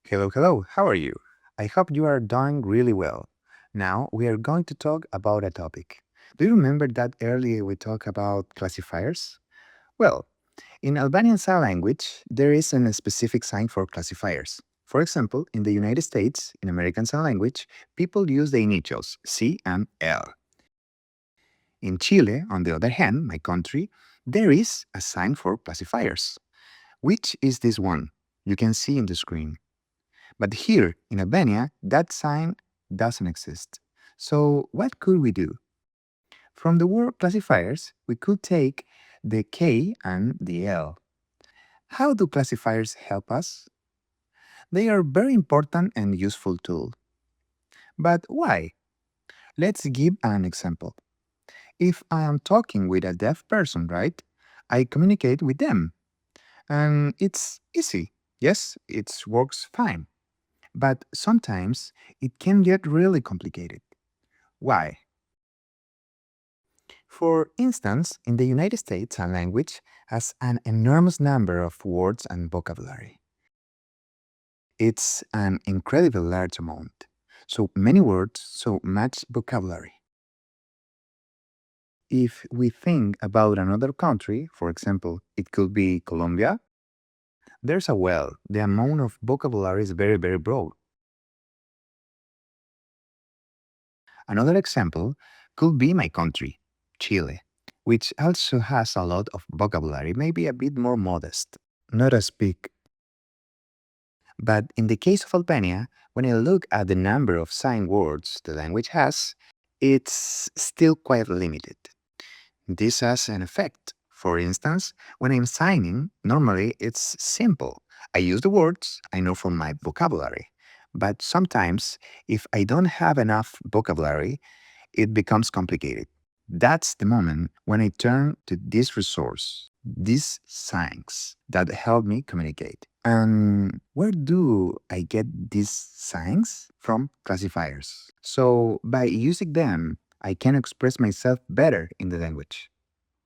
Hello, how are you? I hope you are doing really well. Now we are going to talk about a topic. Do you remember that earlier we talked about classifiers? Well, in Albanian sign language, there is a specific sign for classifiers. For example, in the United States, in American Sign Language, people use the initials C and L. In Chile, on the other hand, my country, there is a sign for classifiers. Which is this one? You can see in the screen. But here in Albania, that sign doesn't exist. So what could we do? From the word classifiers, we could take the K and the L. How do classifiers help us? They are very important and useful tool. But why? Let's give an example. If I am talking with a deaf person, right? I communicate with them. And it's easy. Yes, it works fine. But sometimes it can get really complicated. Why? For instance, in the United States, a language has an enormous number of words and vocabulary. It's an incredibly large amount. So many words, so much vocabulary. If we think about another country, for example, it could be Colombia, there's a well, the amount of vocabulary is very broad. Another example could be my country, Chile, which also has a lot of vocabulary, maybe a bit more modest, not as big. But in the case of Albania, when I look at the number of sign words the language has, it's still quite limited. This has an effect. For instance, when I'm signing, normally it's simple. I use the words I know from my vocabulary. But sometimes, if I don't have enough vocabulary, it becomes complicated. That's the moment when I turn to this resource, these signs that help me communicate. And where do I get these signs? From classifiers. So by using them, I can express myself better in the language.